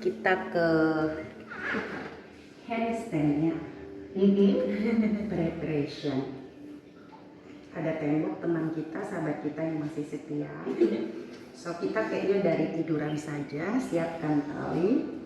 kita ke handstandnya. Preparation. Ada tembok teman kita, sahabat kita yang masih setia. So kita kayaknya dari tiduran saja, siapkan tali.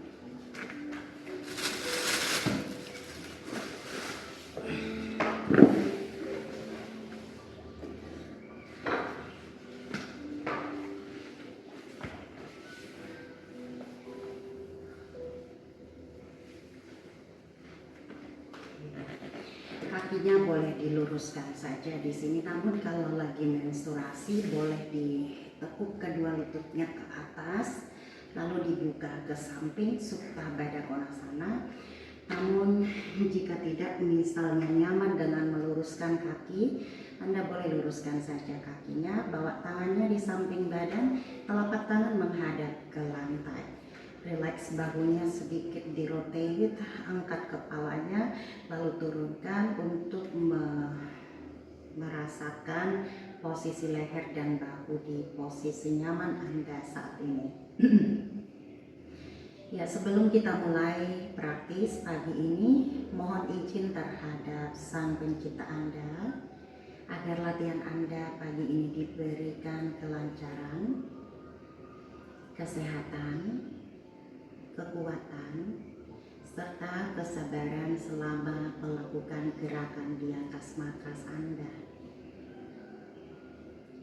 Kakinya boleh diluruskan saja di sini, namun kalau lagi menstruasi boleh ditekuk kedua lututnya ke atas, lalu dibuka ke samping Supta Baddha Konasana. Namun jika tidak, misalnya nyaman dengan meluruskan kaki, Anda boleh luruskan saja kakinya, bawa tangannya di samping badan, telapak tangan menghadap ke lantai. Relax bahunya sedikit, di-rotate, angkat kepalanya, lalu turunkan untuk merasakan posisi leher dan bahu di posisi nyaman Anda saat ini. Ya, sebelum kita mulai praktis pagi ini, mohon izin terhadap Sang Pencipta Anda agar latihan Anda pagi ini diberikan kelancaran, kesehatan, kekuatan, serta kesabaran selama melakukan gerakan di atas matras Anda.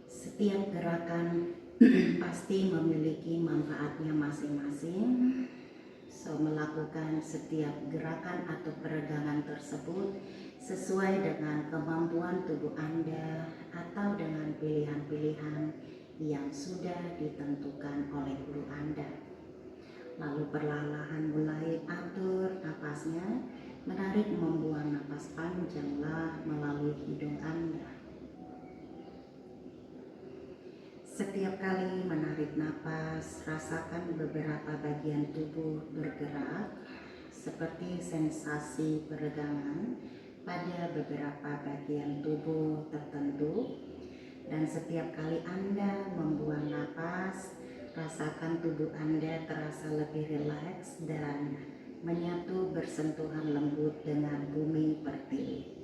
Setiap gerakan pasti memiliki manfaatnya masing-masing. So, melakukan setiap gerakan atau peregangan tersebut sesuai dengan kemampuan tubuh Anda atau dengan pilihan-pilihan yang sudah ditentukan oleh guru Anda. Lalu perlahan mulai atur napasnya, menarik membuang napas panjanglah melalui hidung Anda. Setiap kali menarik napas, rasakan beberapa bagian tubuh bergerak, seperti sensasi peregangan pada beberapa bagian tubuh tertentu. Dan setiap kali Anda membuang napas, rasakan tubuh Anda terasa lebih rileks dan menyatu bersentuhan lembut dengan bumi pertiwi.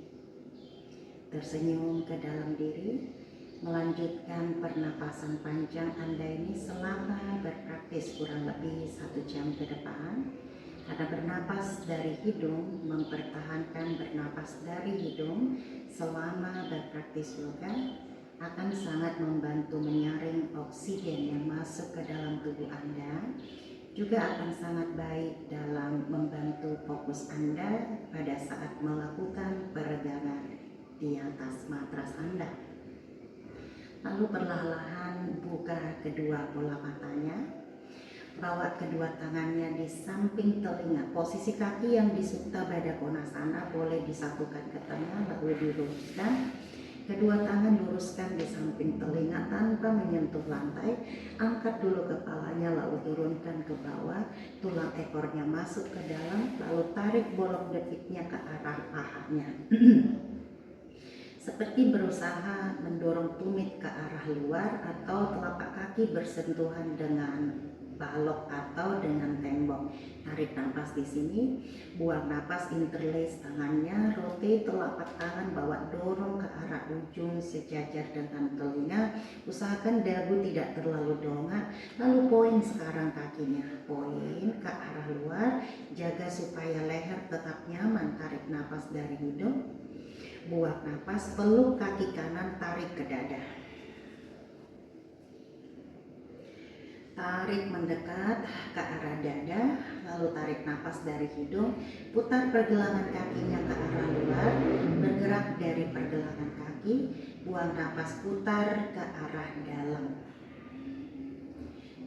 Tersenyum ke dalam diri. Melanjutkan pernapasan panjang Anda ini selama berpraktis kurang lebih 1 jam ke depan. Karena bernapas dari hidung, mempertahankan bernapas dari hidung selama berpraktis yoga akan sangat membantu menyaring oksigen yang masuk ke dalam tubuh Anda. Juga akan sangat baik dalam membantu fokus Anda pada saat melakukan peregangan di atas matras Anda. Lalu perlahan buka kedua bola matanya, bawa kedua tangannya di samping telinga. Posisi kaki yang di Supta Baddha Konasana boleh disatukan ke tengah lalu diluruskan. Kedua tangan luruskan di samping telinga tanpa menyentuh lantai. Angkat dulu kepalanya lalu turunkan ke bawah. Tulang ekornya masuk ke dalam, lalu tarik bolok detiknya ke arah pahanya. Seperti berusaha mendorong tumit ke arah luar atau telapak kaki bersentuhan dengan balok atau dengan tembok. Tarik nafas di sini, buang nafas, interlace tangannya, rotate telapak tangan, bawa dorong ke arah ujung sejajar dengan telinga. Usahakan dagu tidak terlalu dongak. Lalu poin sekarang kakinya, poin ke arah luar, jaga supaya leher tetap nyaman. Tarik nafas dari hidung. Buang napas, peluk kaki kanan, tarik ke dada. Tarik mendekat ke arah dada, lalu tarik napas dari hidung, putar pergelangan kakinya ke arah luar, bergerak dari pergelangan kaki, buang napas, putar ke arah dalam.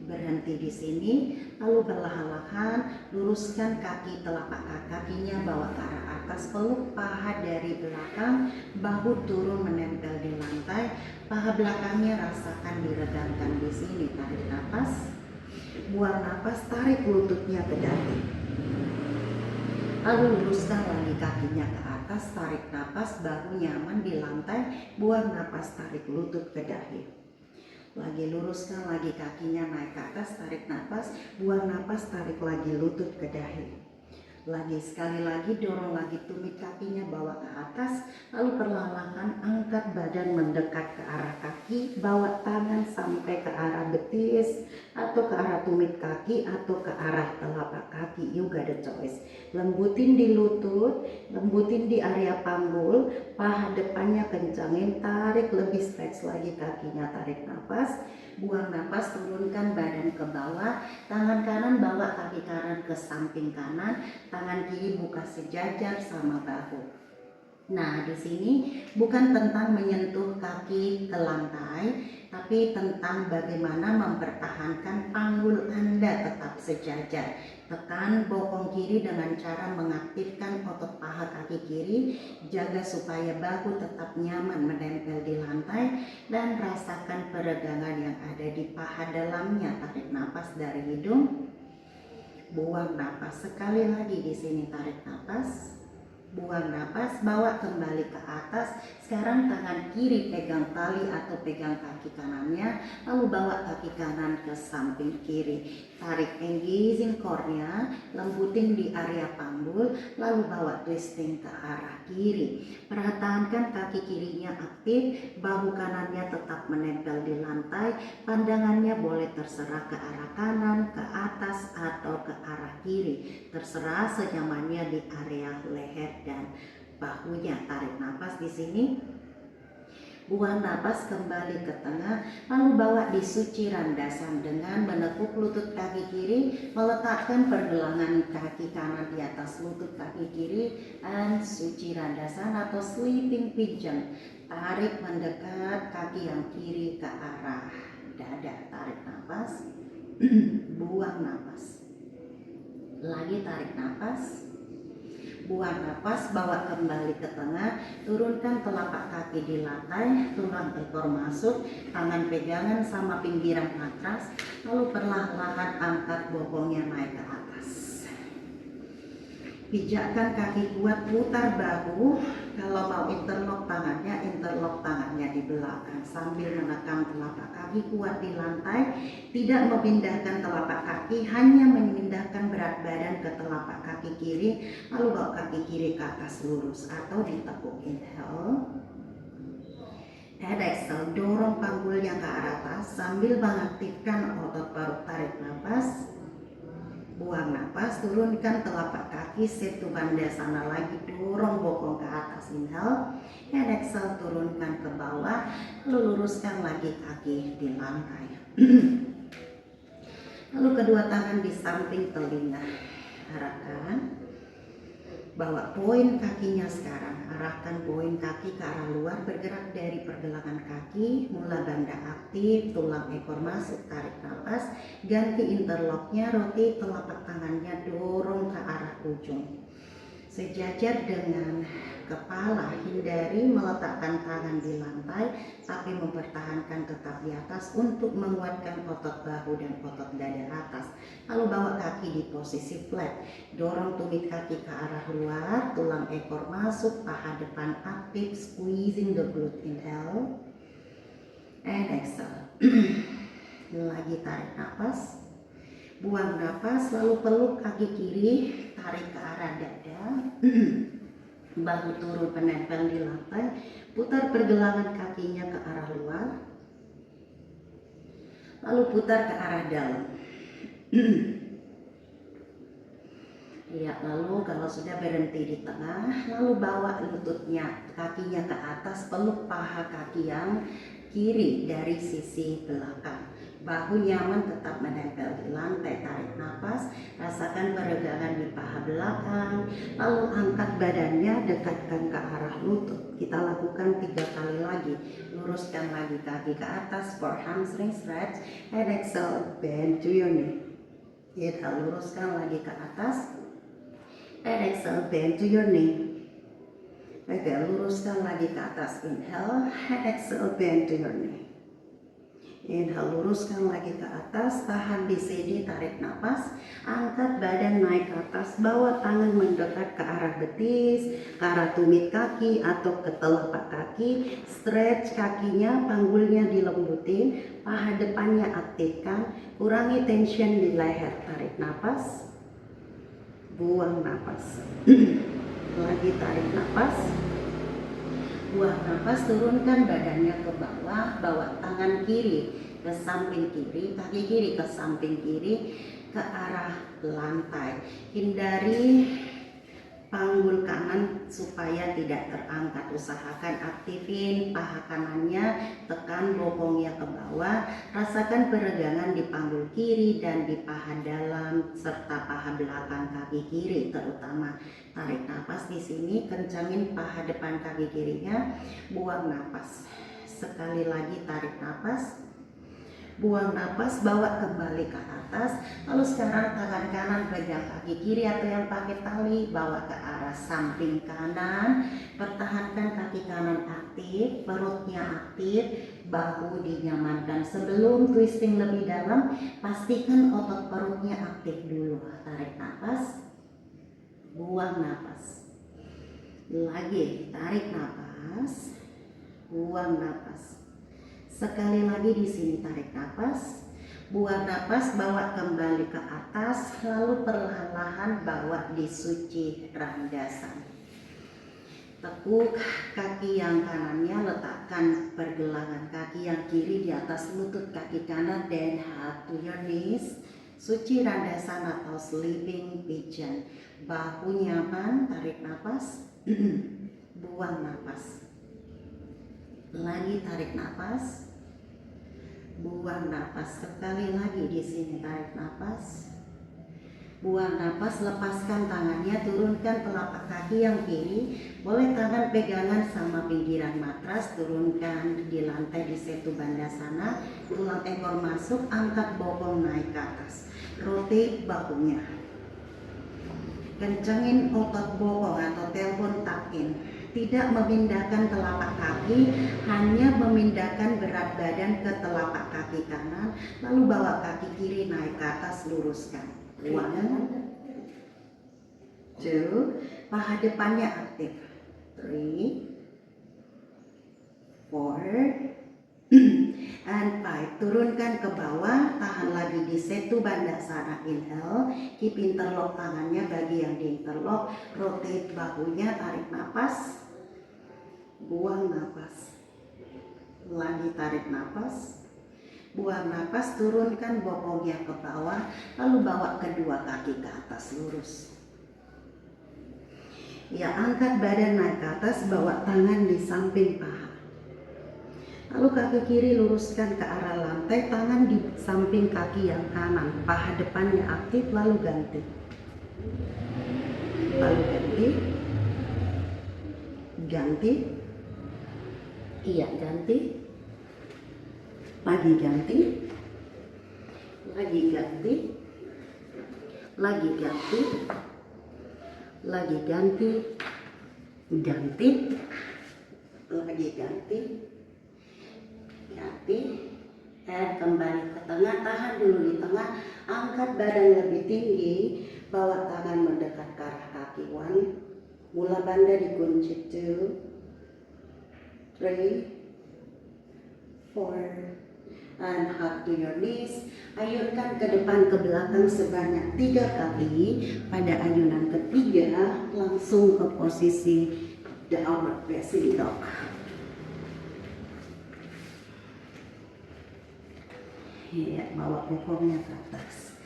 Berhenti di sini, lalu perlahan-lahan luruskan kaki telapak kakinya, bawa ke arah atas, peluk paha dari belakang, bahu turun menempel di lantai, paha belakangnya rasakan diregangkan di sini. Tarik napas, buang napas, tarik lututnya ke dahi. Lalu luruskan lagi kakinya ke atas, tarik napas, bahu nyaman di lantai, buang napas, tarik lutut ke dahi. Lagi luruskan lagi kakinya naik ke atas, tarik nafas, buang nafas, tarik lagi lutut ke dahi. Lagi sekali lagi dorong lagi tumit kakinya bawa ke atas, lalu perlahan angkat badan mendekat ke arah kaki, bawa tangan sampai ke arah betis atau ke arah tumit kaki atau ke arah telapak kaki. You got a choice. Lembutin di lutut, lembutin di area panggul, paha depannya kencangin, tarik lebih stretch lagi kakinya, tarik nafas, buang nafas, turunkan badan ke bawah, tangan kanan bawa kaki kanan ke samping kanan, tangan kiri buka sejajar sama bahu. Nah, di sini bukan tentang menyentuh kaki ke lantai, tapi tentang bagaimana mempertahankan panggul Anda tetap sejajar. Tekan bokong kiri dengan cara mengaktifkan otot paha kaki kiri, jaga supaya bahu tetap nyaman menempel di lantai, dan rasakan peregangan yang ada di paha dalamnya. Tarik nafas dari hidung, buang nafas. Sekali lagi di sini tarik nafas, buang nafas, bawa kembali ke atas. Sekarang tangan kiri pegang tali atau pegang kaki kanannya, lalu bawa kaki kanan ke samping kiri. Tarik engaging core-nya, lembutin di area panggul, lalu bawa twisting ke arah kiri. Pertahankan kaki kirinya aktif, bahu kanannya tetap menempel di lantai, pandangannya boleh terserah ke arah kanan, ke atas, atau ke arah kiri. Terserah senyamannya di area leher dan bahunya. Tarik nafas di sini, buang nafas kembali ke tengah, lalu bawa di Suci Randasan dengan menekuk lutut kaki kiri, meletakkan pergelangan kaki kanan di atas lutut kaki kiri, dan Suci Randasan atau Sleeping Pigeon. Tarik mendekat kaki yang kiri ke arah dada. Tarik nafas, buang nafas. Lagi tarik nafas, buang nafas, bawa kembali ke tengah, turunkan telapak kaki di lantai, tulang ekor masuk, tangan pegangan sama pinggiran matras, lalu perlahan-lahan angkat bokongnya naik ke atas. Pijakkan kaki kuat, putar bahu. Kalau mau interlock tangannya di belakang sambil menekan telapak kaki kuat di lantai. Tidak memindahkan telapak kaki, hanya memindahkan berat badan ke telapak kaki kiri, lalu bawa kaki kiri ke atas lurus atau ditekuk. Inhale, and exhale, dorong panggulnya ke arah atas sambil mengaktifkan otot paru. Tarik nafas, buang nafas, turunkan telapak kaki, Setu Bandhasana lagi, dorong bokong ke atas. Inhale, and exhale, turunkan ke bawah, lalu luruskan lagi kaki di lantai. Lalu kedua tangan di samping telinga, arahkan, bawa poin kakinya sekarang, arahkan poin kaki ke arah luar, bergerak dari pergelangan kaki, mula banda aktif, tulang ekor masuk, tarik nafas, ganti interlocknya, rotate telapak tangannya, dorong ke arah ujung. Sejajar dengan kepala, hindari meletakkan tangan di lantai, tapi mempertahankan tetap di atas untuk menguatkan otot bahu dan otot dada atas. Lalu bawa kaki di posisi flat, dorong tumit kaki ke arah luar, tulang ekor masuk, paha depan aktif, squeezing the glute. Inhale, and exhale. Lagi tarik nafas, buang nafas, lalu peluk kaki kiri, tarik ke arah dada, bahu turun menempel di lantai, putar pergelangan kakinya ke arah luar, lalu putar ke arah dalam. Ya, lalu kalau sudah berhenti di tengah, lalu bawa lututnya, kakinya ke atas, peluk paha kaki yang kiri dari sisi belakang. Bahu nyaman tetap menempel di lantai. Tarik nafas, rasakan peregangan di paha belakang, lalu angkat badannya, dekatkan ke arah lutut. Kita lakukan 3 kali lagi. Luruskan lagi kaki ke atas for hamstring stretch, and exhale, bend to your knee. Kita luruskan lagi ke atas, and exhale, bend to your knee. Oke, luruskan lagi ke atas. Inhale, and exhale, bend to your knee. Inhale, luruskan lagi ke atas, tahan di sini, tarik nafas, angkat badan naik ke atas, bawa tangan mendekat ke arah betis, ke arah tumit kaki atau ke telapak kaki, stretch kakinya, panggulnya dilembutin, paha depannya aktifkan, kurangi tension di leher, tarik nafas, buang nafas, lagi tarik nafas, buang nafas, turunkan badannya ke bawah, bawa tangan kiri ke samping kiri, kaki kiri ke samping kiri, ke arah lantai. Hindari panggul kanan supaya tidak terangkat. Usahakan aktifin paha kanannya, tekan bokongnya ke bawah, rasakan peregangan di panggul kiri dan di paha dalam serta paha belakang kaki kiri terutama. Tarik nafas di sini, kencangin paha depan kaki kirinya, buang nafas. Sekali lagi tarik nafas, buang nafas, bawa kembali ke atas. Lalu sekarang tangan kanan pegang kaki kiri atau yang pakai tali, bawa ke arah samping kanan. Pertahankan kaki kanan aktif, perutnya aktif, bahu dinyamankan. Sebelum twisting lebih dalam, pastikan otot perutnya aktif dulu. Tarik nafas, buang nafas, lagi tarik nafas, buang nafas. Sekali lagi di sini tarik nafas, buang nafas, bawa kembali ke atas, lalu perlahan-lahan bawa di Suci Randasana. Tekuk kaki yang kanannya, letakkan pergelangan kaki yang kiri di atas lutut kaki kanan, then heart to your knees. Suci Randasana atau Sleeping Pigeon. Bahu nyaman, tarik nafas, buang nafas. Lagi tarik nafas, buang nafas. Sekali lagi di sini tarik nafas, buang nafas. Lepaskan tangannya, turunkan telapak kaki yang kiri. Boleh tangan pegangan sama pinggiran matras, turunkan di lantai di Setu Bandasana. Tulang ekor masuk, angkat bokong naik ke atas. Rotate bahunya. Kencangin otot bokong atau tailbone tuck-in. Tidak memindahkan telapak kaki, hanya memindahkan berat badan ke telapak kaki kanan, lalu bawa kaki kiri naik ke atas, luruskan. 1, 2, paha depannya aktif. 3, 4, and 5. Turunkan ke bawah, tahan lagi di Setu Bandasana. Inhale, keep interlock tangannya bagi yang di interlock, rotate bahunya, tarik nafas, buang nafas. Lagi tarik nafas, buang nafas, turunkan bokongnya ke bawah, lalu bawa kedua kaki ke atas, lurus. Ya, angkat badan naik ke atas, bawa tangan di samping paha. Lalu kaki kiri luruskan ke arah lantai, tangan di samping kaki yang kanan, paha depannya aktif, lalu ganti. Lalu ganti. Ganti. Iya, ganti. Lagi ganti. Lagi ganti. Lagi ganti. Lagi ganti. Ganti. Lagi ganti. Ganti, dan kembali ke tengah, tahan dulu di tengah, angkat badan lebih tinggi, bawa tangan mendekat ke arah kaki. 1, mula banda dikunci. 2, 3, 4, and hug to your knees. Ayunkan ke depan ke belakang sebanyak 3 kali. Pada ayunan ketiga, langsung ke posisi downward facing dog. Ya, bawa bokongnya ke atas.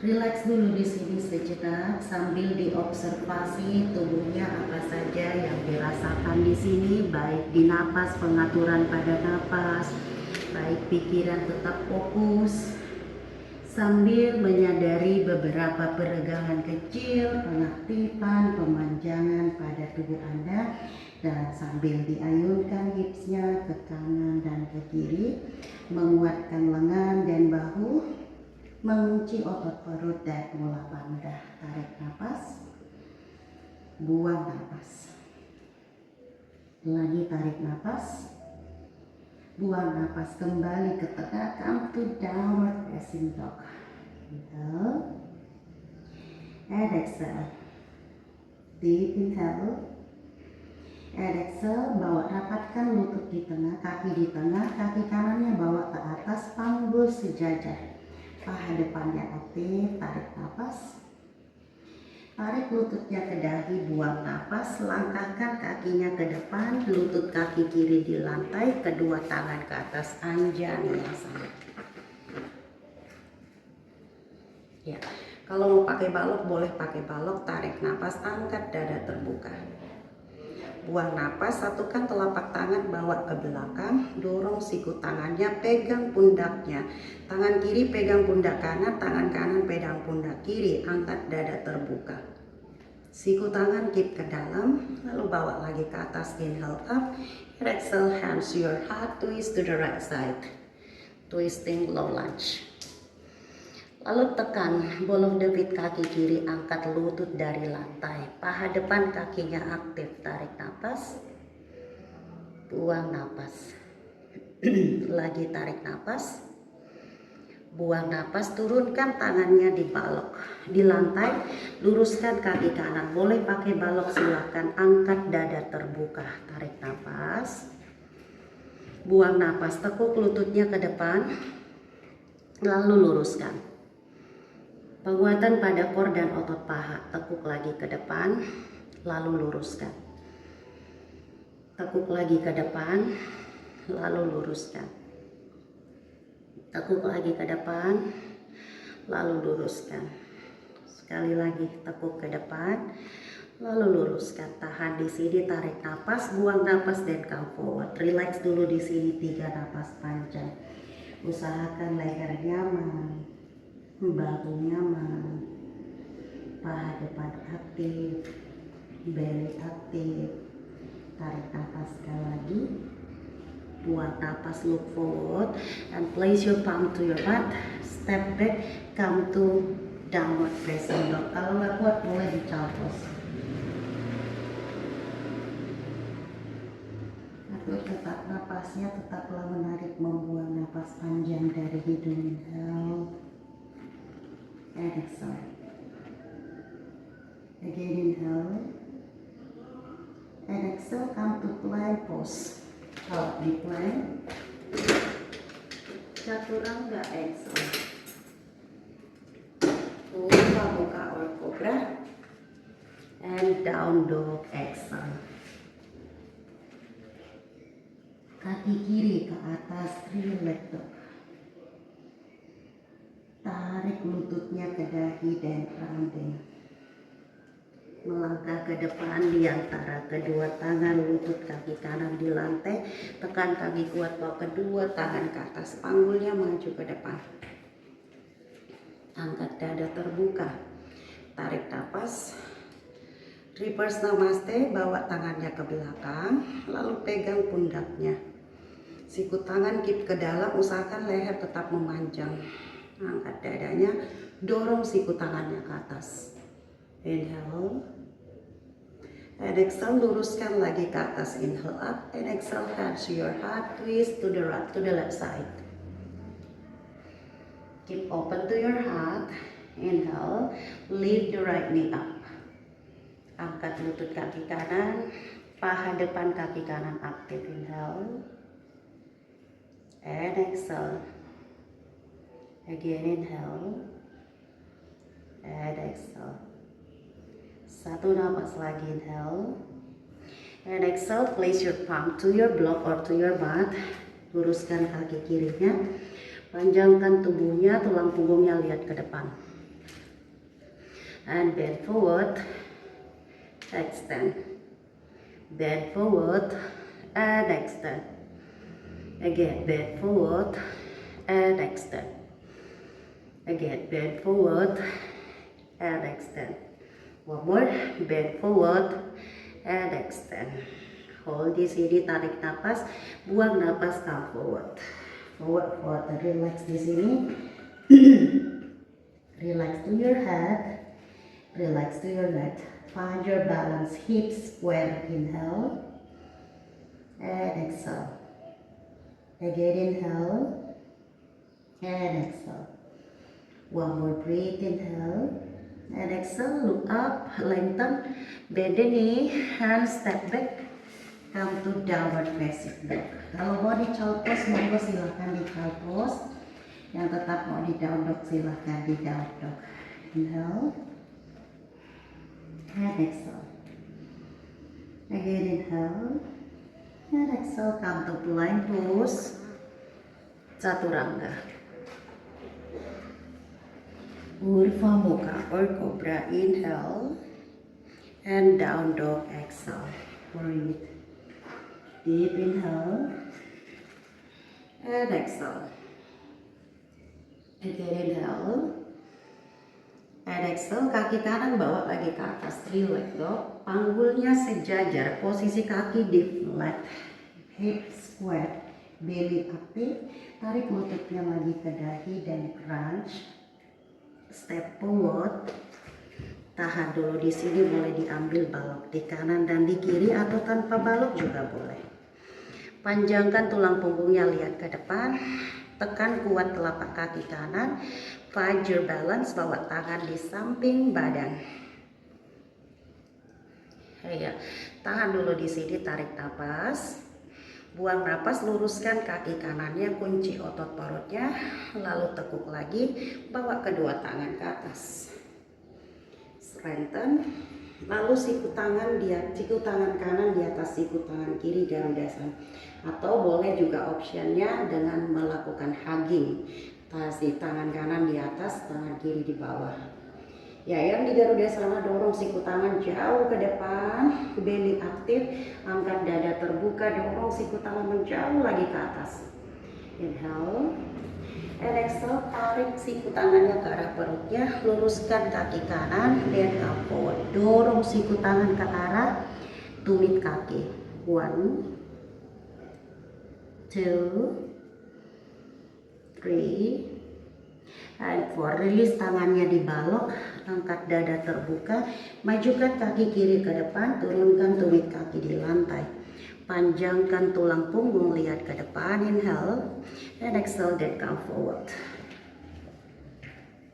Relax dulu di sini sejenak sambil diobservasi tubuhnya apa saja yang dirasakan di sini, baik di napas, pengaturan pada napas, baik pikiran tetap fokus sambil menyadari beberapa peregangan kecil, pengaktifan, pemanjangan pada tubuh Anda, dan sambil diayunkan hipsnya ke kanan dan ke kiri, menguatkan lengan dan bahu, mengunci otot perut dan mula banda. Tarik nafas, buang nafas. Lagi tarik nafas, Buang napas kembali ke tengah, come to downward facing dog. Inhale and exhale. Deep inhale and exhale. Bawa rapatkan lutut di tengah, kaki kanannya bawa ke atas, panggul sejajar. Paha depannya aktif, tarik nafas. Tarik lututnya ke dahi, buang napas, langkahkan kakinya ke depan, lutut kaki kiri di lantai, kedua tangan ke atas, Anjaneyasana. Ya, kalau mau pakai balok boleh pakai balok, tarik napas, angkat dada terbuka. Buang napas, satukan telapak tangan bawa ke belakang, dorong siku tangannya, pegang pundaknya. Tangan kiri pegang pundak kanan, tangan kanan pegang pundak kiri, angkat dada terbuka. Siku tangan keep ke dalam, lalu bawa lagi ke atas, inhale up, exhale, hands to your heart, twist to the right side. Twisting low lunge. Lalu tekan ball of the feet kaki kiri, angkat lutut dari lantai. Paha depan kakinya aktif, tarik napas. Buang napas. Lagi tarik napas. Buang napas, turunkan tangannya di balok. Di lantai, luruskan kaki kanan. Boleh pakai balok silahkan, angkat dada terbuka. Tarik napas. Buang napas, tekuk lututnya ke depan. Lalu luruskan. Penguatan pada core dan otot paha, tekuk lagi ke depan, lalu luruskan. Tekuk lagi ke depan, lalu luruskan. Tekuk lagi ke depan, lalu luruskan. Sekali lagi tekuk ke depan, lalu luruskan. Tahan di sini, tarik napas, buang napas dan come forward. Relax dulu di sini, 3 napas panjang. Usahakan leher nyaman, bahu nyaman, paha depan aktif, belly aktif. Tarik nafas sekali lagi, buang nafas, look forward and place your palm to your mat, step back, come to downward facing dog. Kalau nggak kuat boleh dicalpos. Atur tetap napasnya, tetaplah menarik, membuang napas panjang dari hidung. Inhale and exhale. Again inhale and exhale, come to plank pose. Kalau di plank, chaturanga exhale. Urva Mukha or cobra and down dog exhale. Kaki kiri ke atas, three-leg dog. Tarik lututnya ke dahi dan rounding. Melangkah ke depan di antara kedua tangan, lutut kaki kanan di lantai. Tekan kaki kuat, bawa kedua tangan ke atas, panggulnya maju ke depan. Angkat dada terbuka. Tarik nafas. Reverse namaste, bawa tangannya ke belakang, lalu pegang pundaknya. Siku tangan keep ke dalam, usahakan leher tetap memanjang. Angkat dadanya, dorong siku tangannya ke atas. Inhale and exhale, luruskan lagi ke atas. Inhale up and exhale, hands to your heart, twist to the right, to the left side. Keep open to your heart. Inhale, lift the right knee up. Angkat lutut kaki kanan, paha depan kaki kanan aktif. Inhale and exhale. Again inhale and exhale. Satu napas lagi, inhale and exhale. Place your palm to your block or to your mat. Luruskan kaki kirinya, panjangkan tubuhnya, tulang punggungnya lihat ke depan. And bend forward, extend. Bend forward and extend. Again, bend forward and extend. Again, bend forward and extend. One more, bend forward and extend. Hold di sini, tarik napas, buang napas, come forward. Forward, relax di sini. Relax to your head, relax to your neck. Find your balance, hips square. Inhale and exhale. Again, inhale and exhale. One more breath, inhale and exhale. Look up, lengthen, bend the knee, and step back. Come to downward facing dog. Kalau mau di child pose, monggo silahkan di child pose. Yang tetap mau di down dog, silahkan di down dog. Inhale and exhale. Again, inhale and exhale. Come to plank pose, chaturanga. Urdhva Mukha or cobra. Inhale and down dog. Exhale. Breathe. Deep inhale and exhale. Again, inhale and exhale. Kaki kanan bawa lagi ke atas, three-leg dog. Panggulnya sejajar, posisi kaki di flat, hip square, belly aktif. Tarik lututnya lagi ke dahi dan crunch. Step forward. Tahan dulu di sini, boleh diambil balok di kanan dan di kiri atau tanpa balok juga boleh. Panjangkan tulang punggungnya, lihat ke depan. Tekan kuat telapak kaki kanan. Find your balance, bawa tangan di samping badan. Ya, tahan dulu di sini, tarik napas. Buang napas, luruskan kaki kanannya, kunci otot perutnya, lalu tekuk lagi, bawa kedua tangan ke atas. Strengthen, lalu siku tangan kanan di atas siku tangan kiri, Garuda Sana. Atau boleh juga optionnya dengan melakukan hugging, tangan kanan di atas, tangan kiri di bawah. Ya, yang di Garuda Sana, dorong siku tangan jauh ke depan, belly aktif, angkat dada terbuka, dorong siku tangan menjauh lagi ke atas. Inhale and exhale, tarik siku tangannya ke arah perutnya, luruskan kaki kanan, dan come forward. Dorong siku tangan ke arah tumit kaki. 1, 2, 3, and 4. Rilis tangannya di balok, angkat dada terbuka, majukan kaki kiri ke depan, turunkan tumit kaki di lantai. Panjangkan tulang punggung, lihat ke depan. Inhale and exhale, then come forward.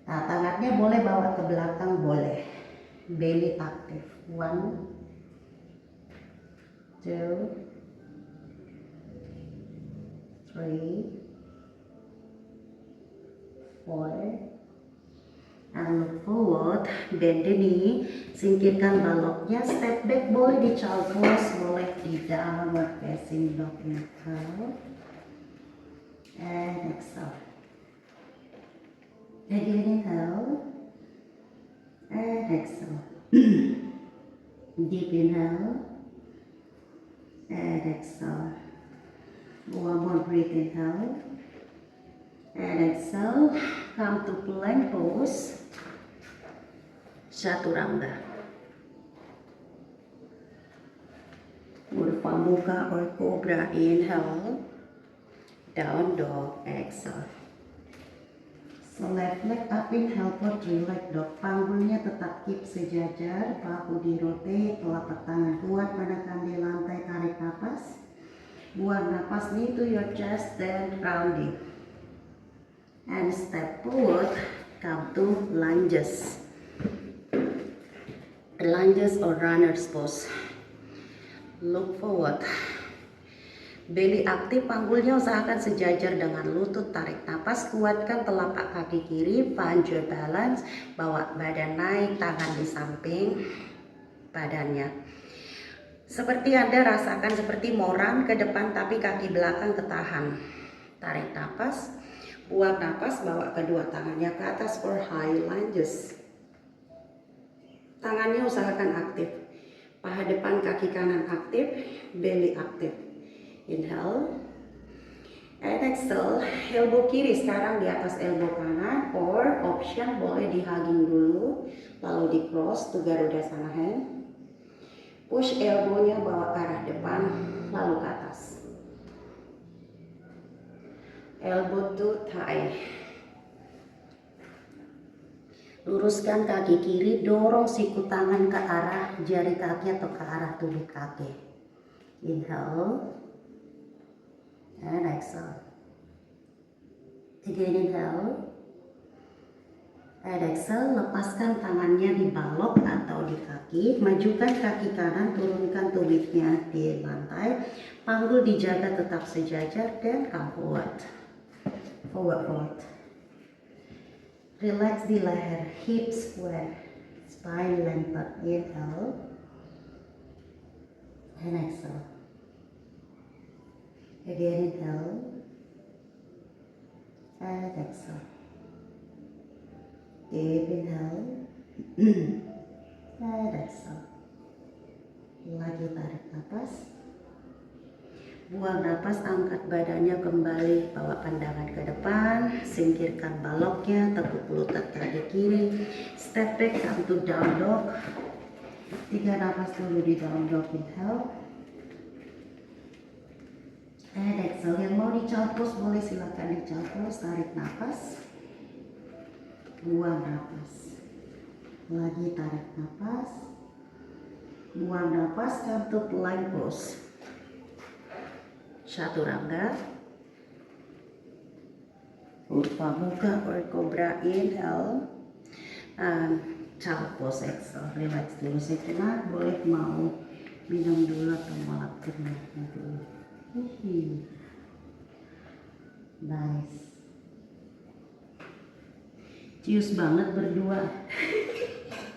Nah, tangannya boleh bawa ke belakang, boleh. Belly aktif. 1, 2, 3, 4, and look forward. Bend the knee, singkirkan baloknya. Step back, boleh di child pose, boleh di downward facing dog. Inhale and exhale. Again, inhale and exhale. Deep inhale and exhale. One more breath, inhale and exhale. Come to plank pose, chaturanga. Urdhva Mukha or cobra. Inhale, down dog. Exhale. So left leg up, inhale for three-leg dog. Panggulnya tetap keep sejajar, bahu di rotate, telapak tangan kuat menekan di lantai. Tarik napas, buang napas, knee to your chest, then rounding. And step forward, come to lunges. Lunges or runner's pose. Look forward. Belly aktif, panggulnya usahakan sejajar dengan lutut. Tarik napas, kuatkan telapak kaki kiri. Find your balance, bawa badan naik, tangan di samping badannya. Seperti Anda rasakan seperti moran ke depan, tapi kaki belakang ketahan. Tarik napas. Buang napas, bawa kedua tangannya ke atas for high lunges. Tangannya usahakan aktif. Paha depan kaki kanan aktif, belly aktif. Inhale and exhale. Elbow kiri sekarang di atas elbow kanan, or option boleh di hugging dulu, lalu di cross to Garuda Sana hand. Push elbownya bawa ke arah depan, lalu ke atas. Elbow to thigh. Luruskan kaki kiri, dorong siku tangan ke arah jari kaki atau ke arah tumit kaki. Inhale and exhale. Again inhale and exhale. Lepaskan tangannya di balok atau di kaki, majukan kaki kanan, turunkan tumitnya di lantai, panggul dijaga tetap sejajar dan come forward. Forward. Relax di leher, hips square, spine lengthen. Inhale and exhale. Again inhale and exhale. Deep inhale and exhale. Lagi tarik nafas. Buang nafas, angkat badannya kembali, bawa pandangan ke depan, singkirkan baloknya, tekuk lutut kaki kiri, step back, come to down dog. 3 nafas dulu di down dog, inhale and exhale. Yang mau dicalpus boleh silakan dicalpus, tarik nafas, buang nafas, lagi tarik nafas, buang nafas, come to plank pose. Chaturanga, Urdhva Mukha or Cobra, inhale, and child pose, exhale. Relax dulu sejenak, boleh mau minum dulu atau melap keringatnya dulu. Nice. Cius banget berdua.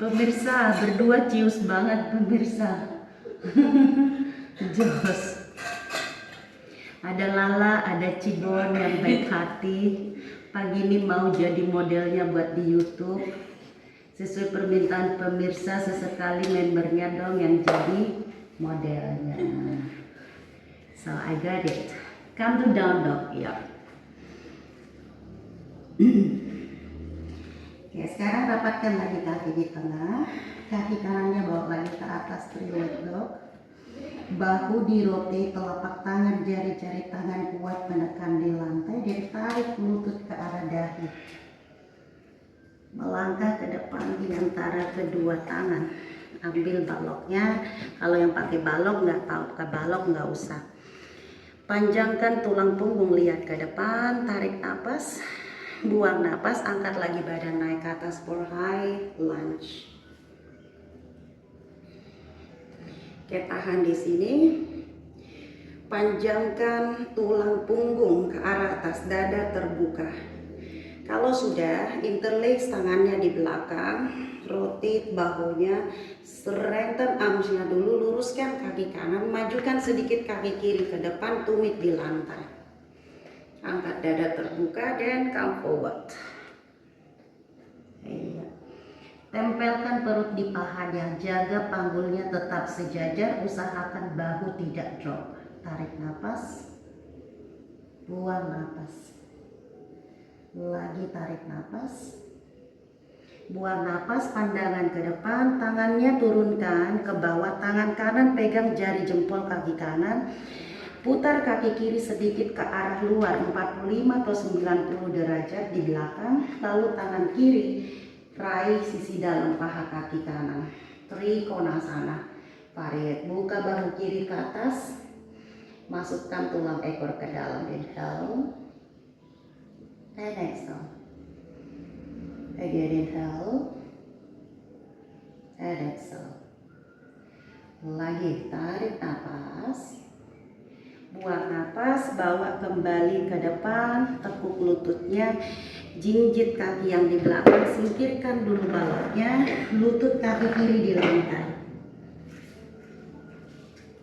Pemirsa, berdua cius banget pemirsa. Jos. Ada Lala, ada Cibon yang baik hati. Pagi ini mau jadi modelnya buat di YouTube. Sesuai permintaan pemirsa, sesekali membernya dong yang jadi modelnya. So I got it. Come to down dog, ya. Oke, sekarang rapatkan lagi kaki di tengah. Kaki kanannya bawa lagi ke atas, three-leg dog. Bahu dirotate, telapak tangan, jari-jari tangan kuat menekan di lantai, dan tarik lutut ke arah dahi. Melangkah ke depan di antara kedua tangan. Ambil baloknya. Kalau yang pakai balok nggak tahu pakai balok nggak usah. Panjangkan tulang punggung, lihat ke depan, tarik napas, buang napas, angkat lagi badan naik ke atas for high lunge. Oke, tahan di sini. Panjangkan tulang punggung ke arah atas, dada terbuka. Kalau sudah, interlace tangannya di belakang, rotate bahunya, strengthen armsnya dulu, luruskan kaki kanan, majukan sedikit kaki kiri ke depan, tumit di lantai. Angkat dada terbuka dan come forward. Tempelkan perut di pahanya, jaga panggulnya tetap sejajar, usahakan bahu tidak drop. Tarik nafas, buang nafas, lagi tarik nafas, buang nafas, pandangan ke depan, tangannya turunkan ke bawah, tangan kanan pegang jari jempol kaki kanan, putar kaki kiri sedikit ke arah luar 45 atau 90 derajat di belakang, lalu tangan kiri raih sisi dalam paha kaki kanan, Trikonasana. Variet, buka bahu kiri ke atas, masukkan tulang ekor ke dalam, inhale and exhale. Again inhale and exhale. Lagi tarik nafas, buang nafas, bawa kembali ke depan, tekuk lututnya, jinjit kaki yang di belakang, singkirkan dulu baloknya, lutut kaki kiri di lantai.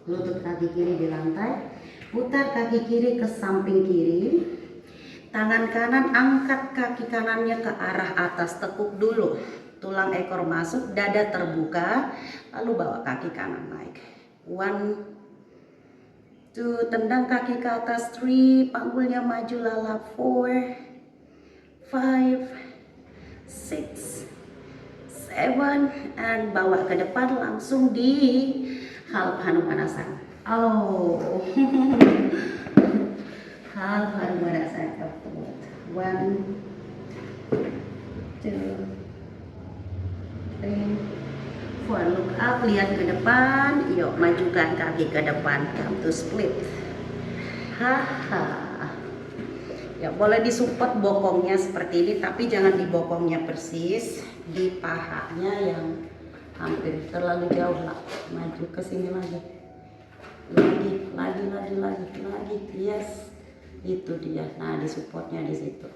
Lutut kaki kiri di lantai, putar kaki kiri ke samping kiri, tangan kanan angkat kaki kanannya ke arah atas, tekuk dulu, tulang ekor masuk, dada terbuka, lalu bawa kaki kanan naik. 1, 2, tendang kaki ke atas, 3, panggulnya maju lala, 4, 5, 6, 7, and bawa ke depan langsung di Hanumanasana. Oh, Hanumanasana. 1, 2, 3, 4. Look up, lihat ke depan. Yuk, majukan kaki ke depan. Come to split. Haha. Ya boleh disupport bokongnya seperti ini, tapi jangan di bokongnya persis, di pahanya yang hampir terlalu jauh lah. Maju ke sini lagi. Lagi. Yes. Itu dia. Nah, disupportnya di situ.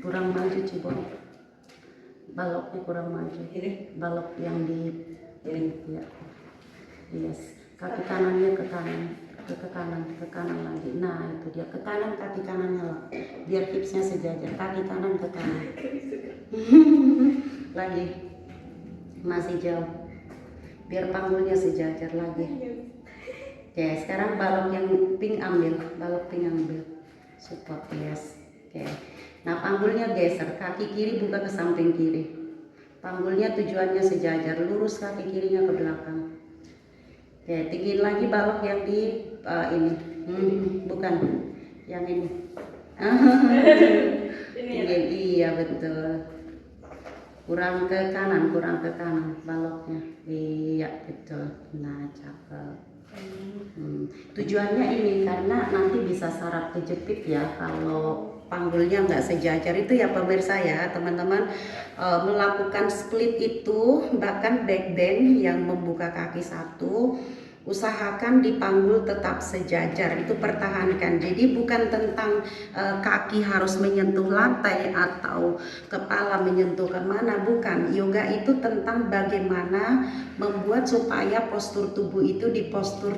Kurang maju Cibon. Baloknya kurang maju. Ini balok yang di ini ya. Yes. Kaki kanannya ke kanan lagi. Nah, itu dia ke kanan, kaki kanannya lah. Biar hipsnya sejajar. Kaki kanan ke kanan. Lagi. Masih jauh. Biar panggulnya sejajar lagi. Oke, sekarang balok yang pink ambil. Support, yes. Oke. Nah, panggulnya geser. Kaki kiri buka ke samping kiri. Panggulnya tujuannya sejajar. Lurus kaki kirinya ke belakang. Oke, tinggiin lagi balok yang di ini. Bukan. Yang ini. Tinggiin, iya betul. Kurang ke kanan baloknya. Iya betul. Nah, cakep. Tujuannya ini karena nanti bisa saraf kejepit ya kalau panggulnya nggak sejajar. Itu ya pemirsa ya teman-teman, melakukan split itu bahkan back bend yang membuka kaki satu, usahakan di panggul tetap sejajar, itu pertahankan. Jadi bukan tentang kaki harus menyentuh lantai atau kepala menyentuh kemana, bukan. Yoga itu tentang bagaimana membuat supaya postur tubuh itu di postur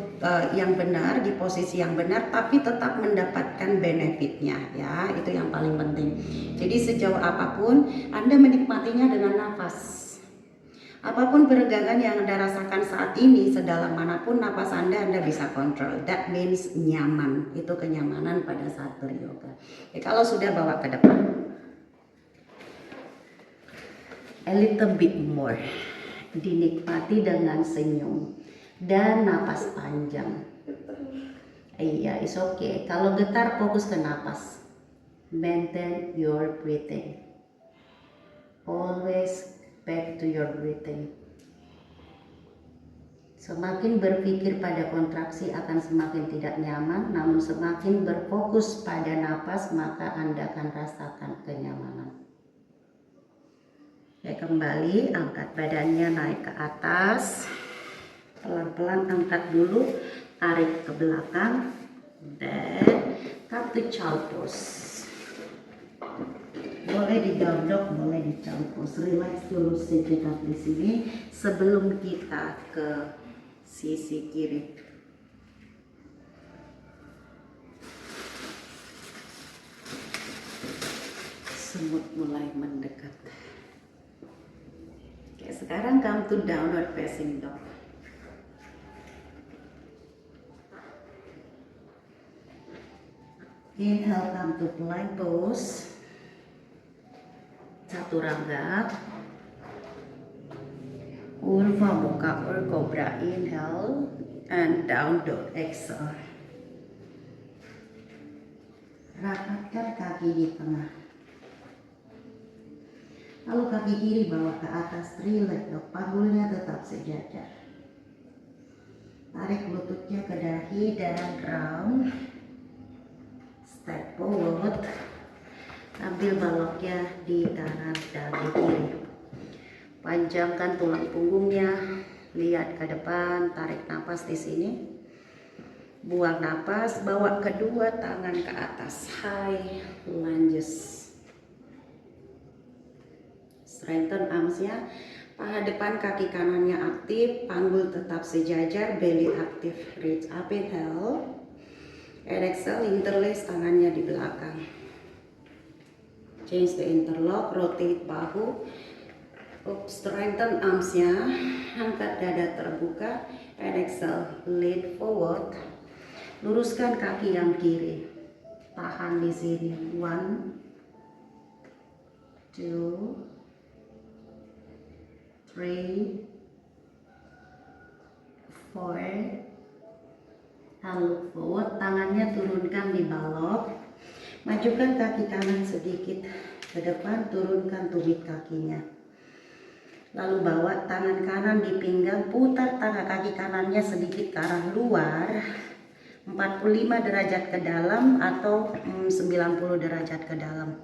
yang benar, di posisi yang benar, tapi tetap mendapatkan benefitnya ya, itu yang paling penting. Jadi sejauh apapun Anda menikmatinya dengan nafas. Apapun peregangan yang Anda rasakan saat ini, sedalam manapun napas Anda bisa kontrol. That means nyaman. Itu kenyamanan pada saat beryoga. Ya, kalau sudah bawa ke depan. A little bit more. Dinikmati dengan senyum. Dan napas panjang. Iya, it's okay. Kalau getar, fokus ke napas. Maintain your breathing. Always back to your breathing. Semakin berpikir pada kontraksi akan semakin tidak nyaman, namun semakin berfokus pada napas maka Anda akan rasakan kenyamanan. Ya, kembali angkat badannya naik ke atas. Pelan-pelan angkat dulu, tarik ke belakang, dan come to child pose. Boleh didondok, boleh dicampur. Relax dulu sejenak di sini sebelum kita ke sisi kiri. Semut mulai mendekat. Oke, sekarang come to downward facing dog. Inhale, come to plank pose. Chaturanga. Urva Mukha or Cobra. Inhale and down dog. Exhale. Rapatkan kaki di tengah. Lalu kaki kiri bawa ke atas. Relax dog. Panggulnya tetap sejajar. Tarik lututnya ke dahi dan round. Step forward. Ambil baloknya di kanan dan di kiri. Panjangkan tulang punggungnya, lihat ke depan, tarik napas di sini. Buang napas, bawa kedua tangan ke atas. High lunges. Straighten arms-nya, paha depan kaki kanannya aktif, panggul tetap sejajar, belly aktif. Reach up, inhale. And exhale, interlace tangannya di belakang. Change the interlock, rotate bahu, strengthen arms-nya, angkat dada terbuka, and exhale, lean forward, luruskan kaki yang kiri, tahan di sini, 1, 2, 3, 4, and look forward, tangannya turunkan di balok. Majukan kaki kanan sedikit ke depan, turunkan tumit kakinya. Lalu bawa tangan kanan di pinggang, putar tangan kaki kanannya sedikit ke arah luar. 45 derajat ke dalam atau 90 derajat ke dalam.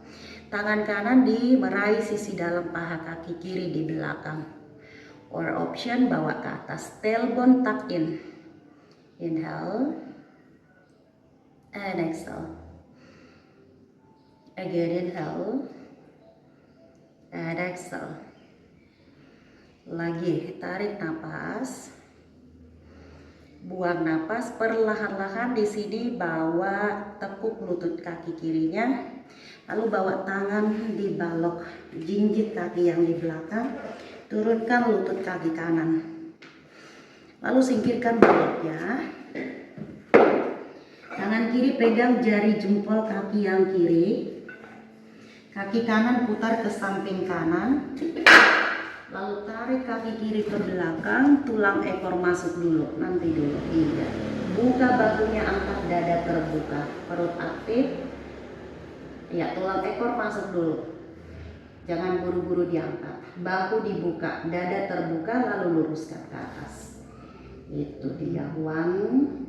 Tangan kanan meraih sisi dalam paha kaki kiri di belakang. Or option bawa ke atas, tailbone tuck in. Inhale and exhale. Again inhale and exhale. Lagi tarik napas. Buang napas perlahan-lahan. Di sini bawa tekuk lutut kaki kirinya, lalu bawa tangan di balok jinjit kaki yang di belakang, turunkan lutut kaki kanan, lalu singkirkan baloknya. Tangan kiri pegang jari jempol kaki yang kiri, kaki kanan putar ke samping kanan. Lalu tarik kaki kiri ke belakang, tulang ekor masuk dulu, nanti dulu. Iya. Buka bahunya, angkat dada terbuka, perut aktif. Ya, tulang ekor masuk dulu. Jangan buru-buru diangkat. Bahu dibuka, dada terbuka, lalu luruskan ke atas. Itu dia, one.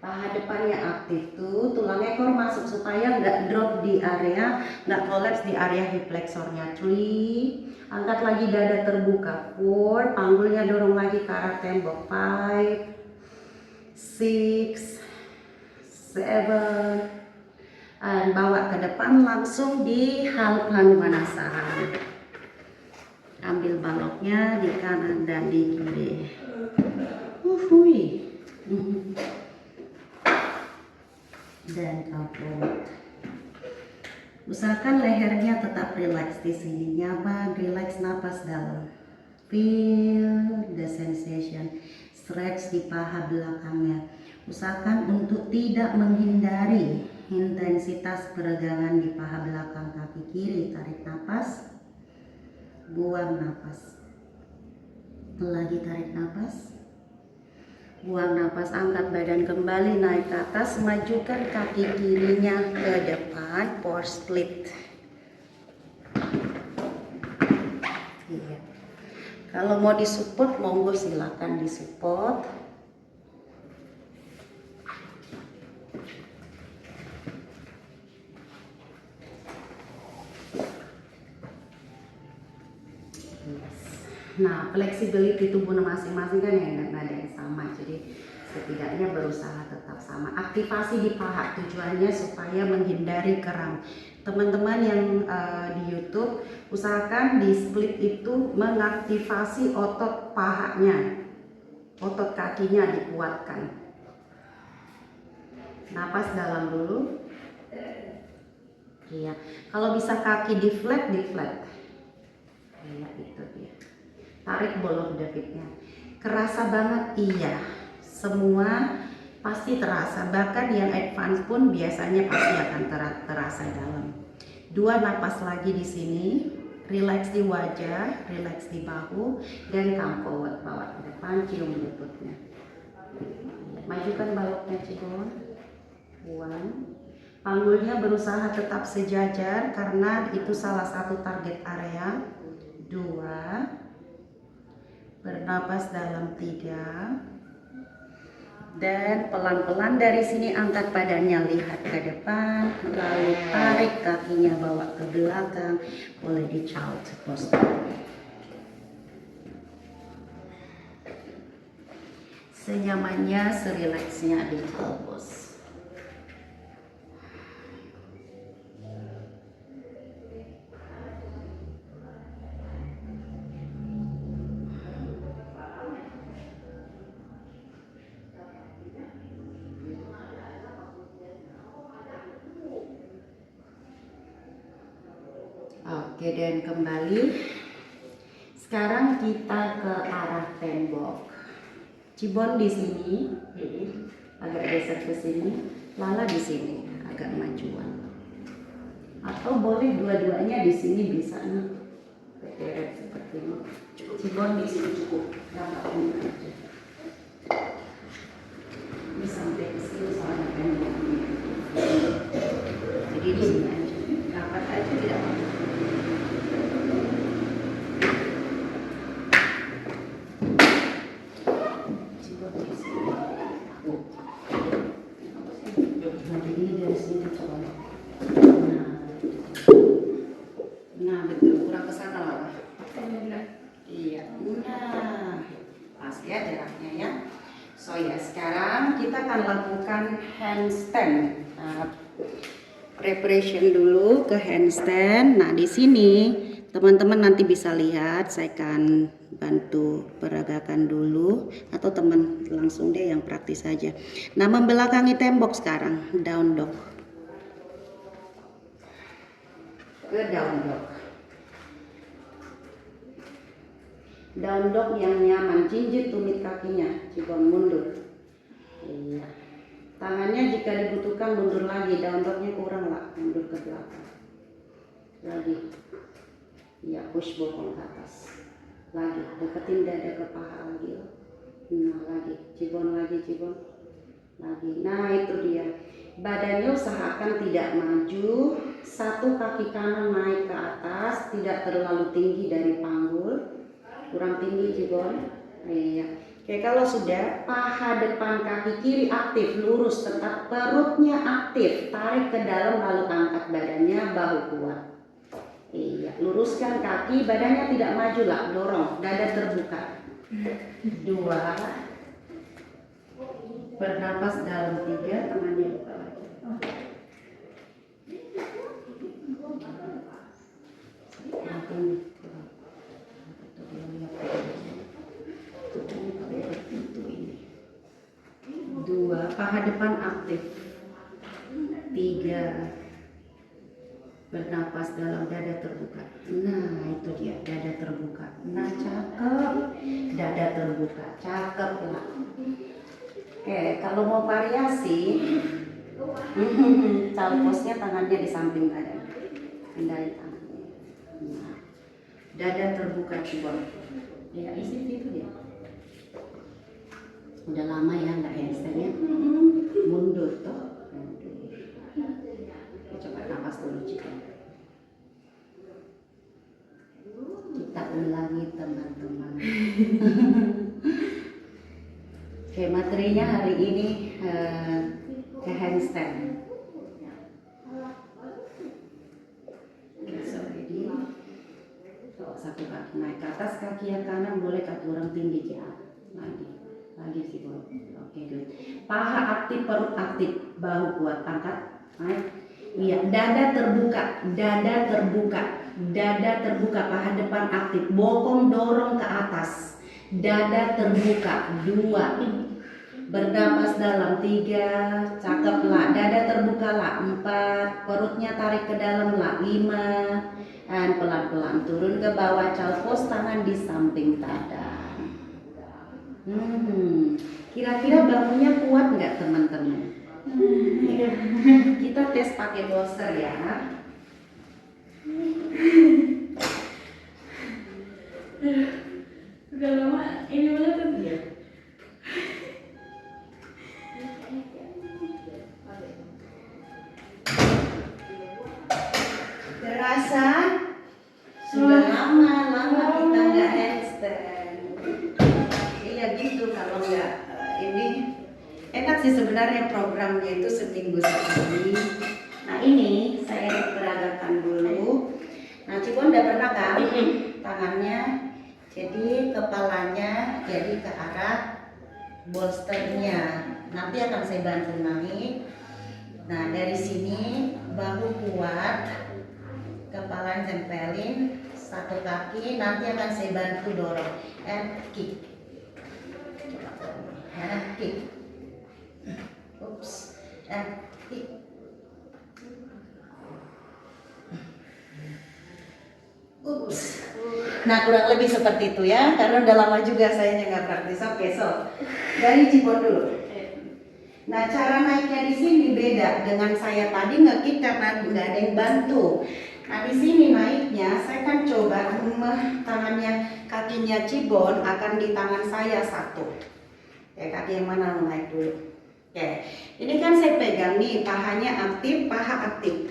Paha depannya aktif tuh, tulang ekor masuk supaya nggak drop di area, nggak collapse di area hip flexornya. 3, angkat lagi dada terbuka. 4, panggulnya dorong lagi ke arah tembok. 5, 6, 7, dan bawa ke depan langsung di Haluk Hanumanasana. Ambil baloknya di kanan dan di kiri. Dan kaput. Usahakan lehernya tetap rileks di sini, nyaman, rileks, napas dalam. Feel the sensation, stretch di paha belakangnya. Usahakan untuk tidak menghindari intensitas peregangan di paha belakang kaki kiri. Tarik napas, buang napas. Lagi tarik napas. Buang napas, angkat badan kembali, naik ke atas, majukan kaki kirinya ke depan, for split. Iya. Kalau mau disupport, monggo silakan disupport. Nah, flexibility tubuh masing-masing kan yang nggak ada yang sama, jadi setidaknya berusaha tetap sama. Aktivasi di paha tujuannya supaya menghindari kram. Teman-teman yang di YouTube, usahakan di split itu mengaktifasi otot pahanya, otot kakinya dikuatkan. Napas dalam dulu. Iya, kalau bisa kaki di flat, di flat. Iya, itu dia. Tarik bolong Davidnya. Kerasa banget? Iya. Semua pasti terasa. Bahkan yang advance pun biasanya pasti akan terasa dalam. 2 napas lagi di sini. Relax di wajah, relax di bahu, dan come forward, bawa ke depan, cium lututnya. Majukan baloknya, Cigon. 1. Panggulnya berusaha tetap sejajar karena itu salah satu target area. 2. Bernapas dalam 3, dan pelan-pelan dari sini angkat badannya, lihat ke depan, lalu tarik kakinya bawa ke belakang, boleh di child pose. Senyamannya, serileksnya di child pose. Oke, dan kembali. Sekarang kita ke arah tembok. Cibon di sini, agak geser ke sini. Lala di sini, agak majuan. Atau boleh dua-duanya di sini bisa nih. Berderet seperti ini. Cibon di sini cukup. Rapatin aja. Ini sampai ke sini soalnya tembok. Jadi di sini aja. Rapat aja tidak apa-apa. ya jaraknya ya. So ya, sekarang kita akan lakukan handstand. Preparation dulu ke handstand. Nah, di sini teman-teman nanti bisa lihat, saya akan bantu peragakan dulu atau teman langsung deh yang praktis saja. Nah, membelakangi tembok sekarang, down dog. Ke down dog. Down dog yang nyaman, jinjit tumit kakinya, cibon mundur. Iya. Tangannya jika dibutuhkan mundur lagi, down dognya kurang lah, mundur ke belakang. Lagi. Iya, push bokong ke atas. Lagi, deketin dada ke paha lagi. Nah, lagi, cibon lagi, cibon. Lagi. Nah, itu dia. Badannya usahakan tidak maju, satu kaki kanan naik ke atas, tidak terlalu tinggi dari panggul. Kurang tinggi cibon. Iya. Oke, kalau sudah, paha depan kaki kiri aktif, lurus tetap, perutnya aktif, tarik ke dalam lalu angkat badannya, bahu kuat. Iya, luruskan kaki, badannya tidak maju lah, dorong, dada terbuka. 2, bernapas dalam 3, tangannya buka lagi. Dua, paha depan aktif. 3, bernapas dalam, dada terbuka. Nah, itu dia, dada terbuka. Nah, cakep. Dada terbuka, cakep lah. Oke, kalau mau variasi, calposnya tangannya di samping badan. Pindahin tangannya. Nah, dada terbuka cibon. Ya, isi itu dia. Udah lama ya nggak handstand ya. Mundur toh. Mundur. Coba nafas dulu cibon. Kita ulangi teman-teman. Oke, materinya hari ini ke handstand. Oke, so ready. So, satu kaki naik ke atas, kaki yang kanan boleh kaki orang tinggi ya. Lagi sih boleh. Oke, good. Paha aktif, perut aktif, bahu kuat, angkat, naik. Iya, dada terbuka, dada terbuka, dada terbuka, paha depan aktif, bokong dorong ke atas, dada terbuka. 2, bernapas dalam. 3, cakep lah, dada terbuka lah. 4, perutnya tarik ke dalam lah. 5, dan pelan-pelan turun ke bawah, calpos, tangan di samping dada. Kira-kira bangunnya kuat nggak teman-teman? Kita tes pakai bolster ya. Udah lama ini banget tuh. Iya. Terasa sudah lama kita nggak handstand. Iya gitu, kalau nggak ini enak sih sebenarnya programnya itu seminggu sekali. Nah ini saya peragakan dulu. Nah Cibon udah pernah kan tangannya, jadi kepalanya jadi ke arah bolsternya. Nanti akan saya bantu naik. Nah dari sini bahu kuat, kepala tempelin, satu kaki. Nanti akan saya bantu dorong and kick. And kick. Oops. And kick. Oops. Nah kurang lebih seperti itu ya, karena udah lama juga saya nggak praktis. Oke, so dari Cibon dulu. Nah cara naiknya di sini beda dengan saya tadi ngekick karena nggak ada yang bantu. Nah di sini naiknya saya kan coba tangannya, kakinya Cibon akan di tangan saya satu. Ya kaki yang mana mau naik dulu? Oke, ini kan saya pegang nih, pahanya aktif, paha aktif.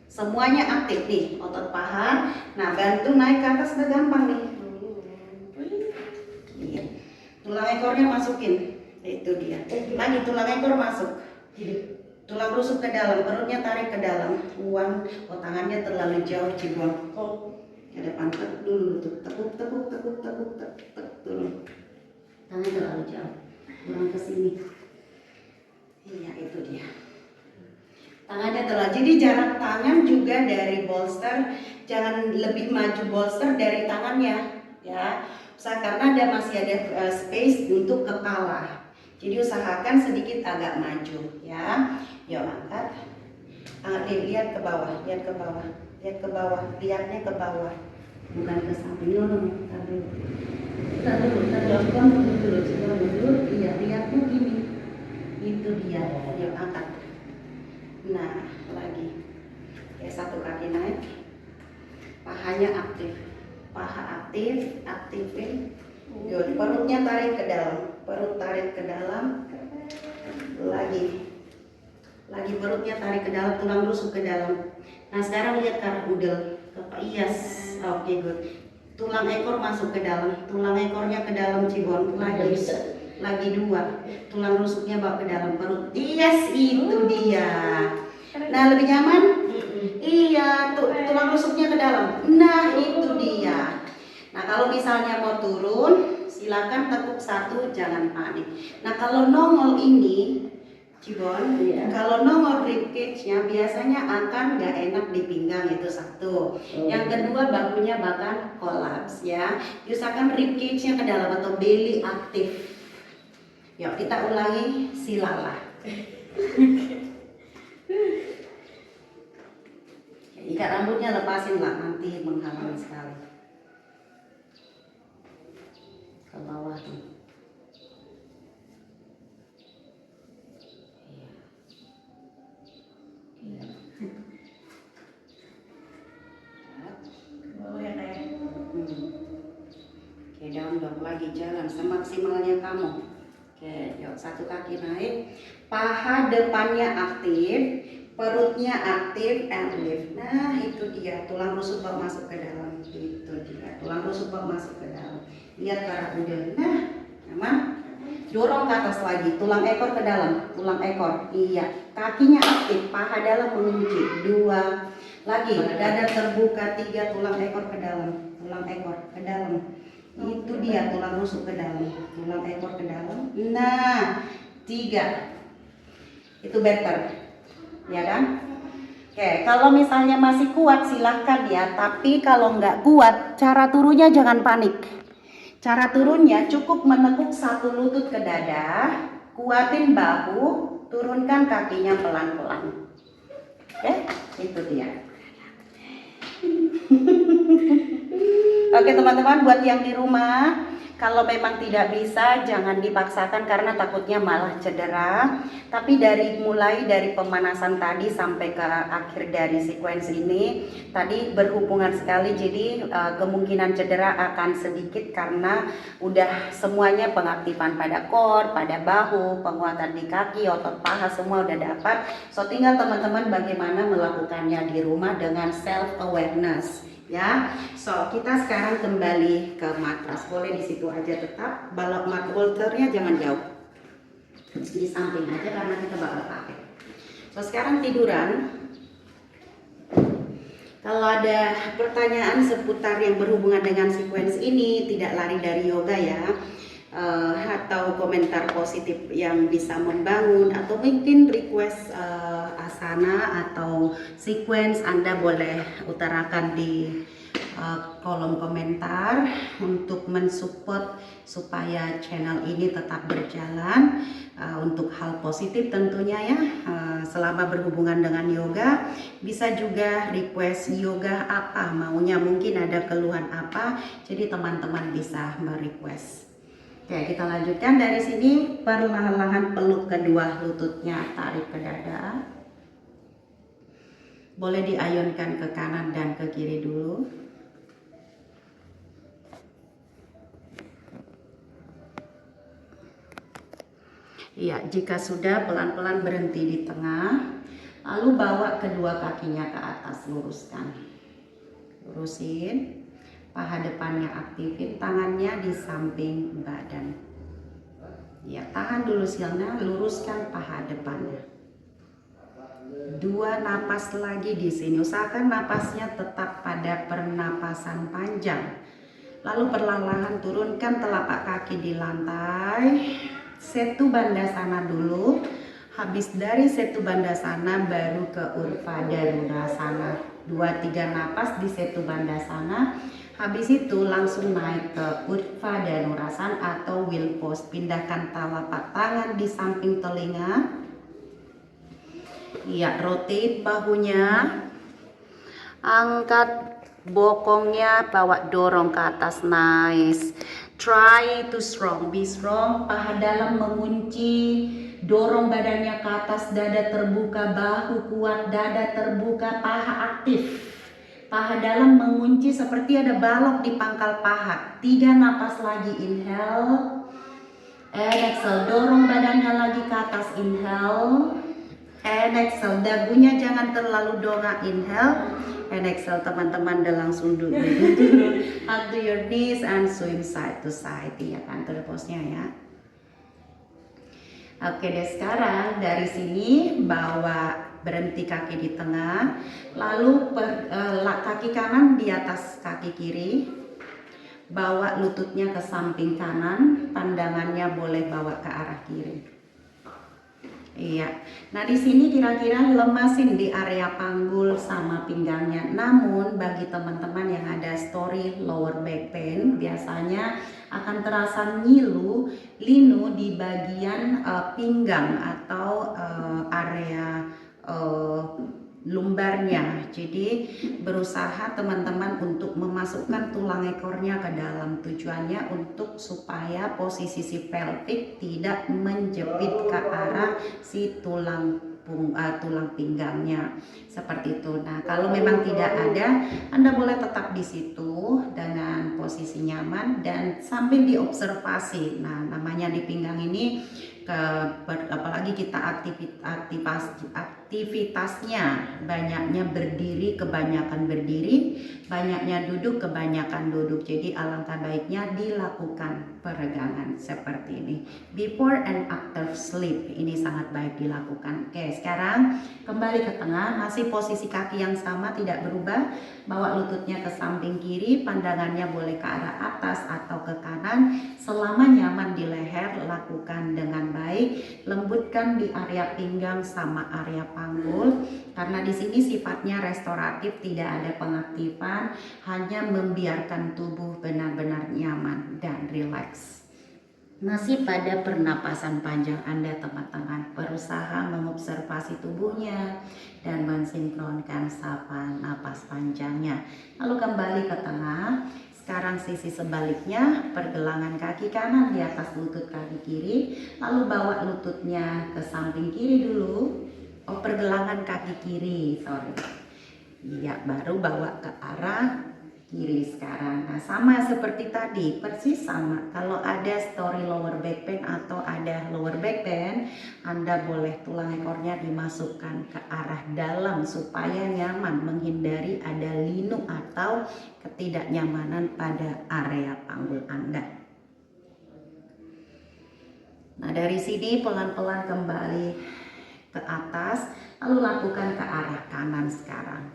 Semuanya aktif nih, otot paha. Nah bantu naik ke atas udah gampang nih. Iya. Tulang ekornya masukin. Itu dia. Lagi tulang ekor masuk. Tulang rusuk ke dalam, perutnya tarik ke dalam. Uang, tangannya terlalu jauh Cibon. Ke depan, tekuk dulu tuh. Tekuk, turun. Tangan ke sini. Iya, itu dia. Tangannya telah. Jadi jarak tangan juga dari bolster, jangan lebih maju bolster dari tangannya, ya. Karena masih ada space untuk kepala. Jadi usahakan sedikit agak maju, ya. Yuk angkat. Lihat ke bawah, lihat ke bawah, lihat ke bawah, lihatnya ke bawah, bukan ke samping. Kita dulu. Iya, lihatnya gini. Itu dia. Yuk angkat. Nah, lagi. Oke, satu kaki naik. Pahanya aktif. Paha aktif, aktifin. Good. Perutnya tarik ke dalam. Perut tarik ke dalam. Lagi perutnya tarik ke dalam, tulang rusuk ke dalam. Nah, sekarang lihat ke arah udel. Yes. Oke, good. Tulang ekor masuk ke dalam. Tulang ekornya ke dalam, Cibon. Lagi 2. Tulang rusuknya bawa ke dalam perut. Yes, itu dia. Nah, lebih nyaman? Iya, tulang rusuknya ke dalam. Nah, itu dia. Nah, kalau misalnya mau turun, silakan tekuk 1, jangan panik. Nah, kalau nongol ini, Cibon, kalau nongol ribcage-nya biasanya akan nggak enak di pinggang, itu 1. Yang kedua, bahunya bahkan kolaps, ya. Usahakan ribcage-nya ke dalam atau belly aktif. Yuk kita ulangi silala. Ikat rambutnya lepasin lah, nanti menghalangi sekali. Ke bawah nih. Oke, down lagi, jalan semaksimalnya kamu. Oke, yuk 1 kaki naik. Paha depannya aktif, perutnya aktif, and lift. Nah, itu dia, tulang rusuk bawa masuk ke dalam. Itu dia, tulang rusuk bawa masuk ke dalam. Lihat ke arah udel. Nah, aman. Dorong ke atas lagi, tulang ekor ke dalam, tulang ekor. Iya, kakinya aktif, paha dalam mengunci. 2. Lagi, dada terbuka. 3, tulang ekor ke dalam, tulang ekor ke dalam. Itu dia, tulang rusuk ke dalam, tulang ekor ke dalam. Nah, 3. Itu better, ya kan? Oke, kalau misalnya masih kuat silahkan ya. Tapi kalau nggak kuat, cara turunnya jangan panik. Cara turunnya cukup menekuk 1 lutut ke dada, kuatin bahu, turunkan kakinya pelan-pelan. Oke, itu dia. Oke teman-teman, buat yang di rumah, kalau memang tidak bisa jangan dipaksakan karena takutnya malah cedera. Tapi mulai dari pemanasan tadi sampai ke akhir dari sequence ini tadi berhubungan sekali, jadi kemungkinan cedera akan sedikit karena udah semuanya pengaktifan pada core, pada bahu, penguatan di kaki, otot paha semua udah dapat. So tinggal teman-teman bagaimana melakukannya di rumah dengan self awareness. Ya, so kita sekarang kembali ke matras. Boleh di situ aja tetap. Balok mat bolternya jangan jauh, di samping aja karena kita bakal pakai. So sekarang tiduran. Kalau ada pertanyaan seputar yang berhubungan dengan sequence ini, tidak lari dari yoga ya. Atau komentar positif yang bisa membangun, atau mungkin request asana atau sequence, Anda boleh utarakan di kolom komentar untuk mensupport supaya channel ini tetap berjalan untuk hal positif tentunya ya. Selama berhubungan dengan yoga, bisa juga request yoga apa maunya, mungkin ada keluhan apa, jadi teman-teman bisa merequest. Oke, kita lanjutkan dari sini. Perlahan-lahan peluk kedua lututnya, tarik ke dada. Boleh diayunkan ke kanan dan ke kiri dulu. Iya, jika sudah pelan-pelan berhenti di tengah. Lalu bawa kedua kakinya ke atas, luruskan. Lurusin. Paha depannya aktifin, tangannya di samping badan. Ya, tahan dulu silnya, luruskan paha depannya. 2 napas lagi di sini. Usahakan napasnya tetap pada pernapasan panjang. Lalu perlahan-lahan turunkan telapak kaki di lantai. Setu Bandasana dulu. Habis dari Setu Bandasana baru ke Urdhva Dhanurasana. 2-3 napas di Setu Bandasana. Habis itu langsung naik ke Urdhva Dhanurasana atau wheel pose. Pindahkan telapak tangan di samping telinga. Iya, rotate bahunya. Angkat bokongnya, bawa dorong ke atas, nice. Try to strong, be strong. Paha dalam mengunci, dorong badannya ke atas, dada terbuka, bahu kuat, dada terbuka, paha aktif. Paha dalam mengunci seperti ada balok di pangkal paha. 3 napas lagi, inhale. And exhale, dorong badannya lagi ke atas, inhale. And exhale, dagunya jangan terlalu dongak, inhale. And exhale, teman-teman udah langsung duduk. Hug to your knees and swing side to side. Iya kan, tuh pose-nya ya. Oke deh, sekarang dari sini bawa berhenti kaki di tengah. Lalu kaki kanan di atas kaki kiri. Bawa lututnya ke samping kanan. Pandangannya boleh bawa ke arah kiri. Iya. Nah, di sini kira-kira lemasin di area panggul sama pinggangnya. Namun bagi teman-teman yang ada story lower back pain, biasanya akan terasa linu di bagian pinggang atau area lumbarnya. Jadi berusaha teman-teman untuk memasukkan tulang ekornya ke dalam. Tujuannya untuk supaya posisi si pelvic tidak menjepit ke arah si tulang pinggangnya, seperti itu. Nah, kalau memang tidak ada, Anda boleh tetap di situ dengan posisi nyaman dan sambil diobservasi. Nah, namanya di pinggang ini apalagi kita aktivitasnya banyaknya berdiri, kebanyakan berdiri, banyaknya duduk, kebanyakan duduk. Jadi alangkah baiknya dilakukan peregangan seperti ini before and after sleep. Ini sangat baik dilakukan. Oke, sekarang kembali ke tengah, masih posisi kaki yang sama, tidak berubah. Bawa lututnya ke samping kiri, pandangannya boleh ke arah atas atau ke kanan. Selama nyaman di leher, lakukan dengan baik. Lembutkan di area pinggang sama area panggul, karena di sini sifatnya restoratif, tidak ada pengaktifan, hanya membiarkan tubuh benar-benar nyaman dan rileks. Masih pada pernapasan panjang Anda, teman-teman, berusaha mengobservasi tubuhnya dan mensinkronkan napas panjangnya. Lalu kembali ke tengah. Sekarang sisi sebaliknya, pergelangan kaki kanan di atas lutut kaki kiri, lalu bawa lututnya ke samping kiri dulu. Pergelangan kaki kiri, sorry. Iya, baru bawa ke arah kiri sekarang. Nah, sama seperti tadi, persis sama. Kalau ada story lower back pain atau ada lower back pain, Anda boleh tulang ekornya dimasukkan ke arah dalam supaya nyaman, menghindari ada linu atau ketidaknyamanan pada area panggul Anda. Nah, dari sini pelan-pelan kembali ke atas, lalu lakukan ke arah kanan sekarang.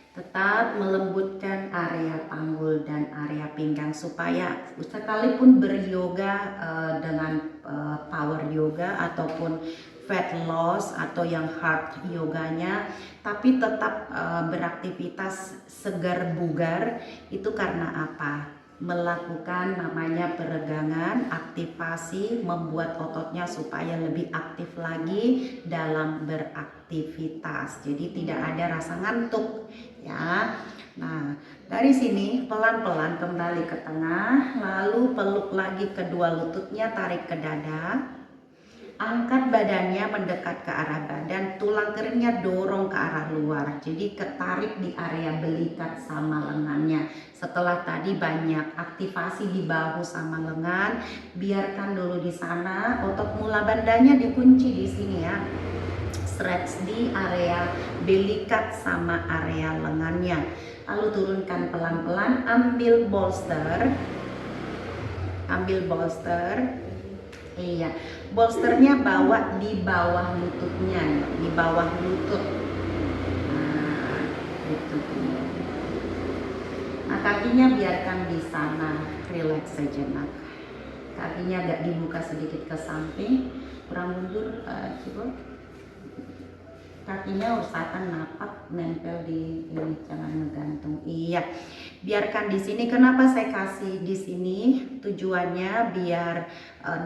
Tetap melembutkan area panggul dan area pinggang supaya sekalipun beryoga dengan power yoga ataupun fat loss atau yang hard yoganya, tapi tetap beraktivitas segar bugar. Itu karena apa? Melakukan namanya peregangan, aktivasi, membuat ototnya supaya lebih aktif lagi dalam beraktivitas. Jadi tidak ada rasa ngantuk ya. Nah, dari sini pelan-pelan kembali ke tengah, lalu peluk lagi kedua lututnya, tarik ke dada. Angkat badannya mendekat ke arah badan, tulang keringnya dorong ke arah luar. Jadi ketarik di area belikat sama lengannya. Setelah tadi banyak aktivasi di bahu sama lengan, biarkan dulu di sana. Otot mula bandanya dikunci di sini ya. Stretch di area belikat sama area lengannya. Lalu turunkan pelan-pelan, ambil bolster. Iya, bolsternya bawa di bawah lututnya, di bawah lutut. Nah, lututnya. Nah, kakinya biarkan di sana, relax sejenak. kakinya agak dibuka sedikit ke samping, kurang mundur, coba kakinya usahakan napak nempel di ini, jangan ngegantung. Iya, biarkan di sini. Kenapa saya kasih di sini? Tujuannya biar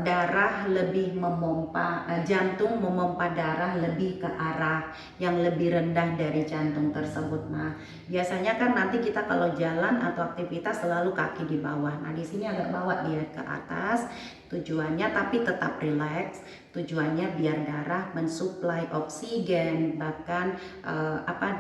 darah lebih memompa, jantung memompa darah lebih ke arah yang lebih rendah dari jantung tersebut. Nah, biasanya kan nanti kita kalau jalan atau aktivitas selalu kaki di bawah. Nah, di sini agak bawa dia ke atas. Tujuannya tapi tetap rileks. Tujuannya biar darah mensuplai oksigen, bahkan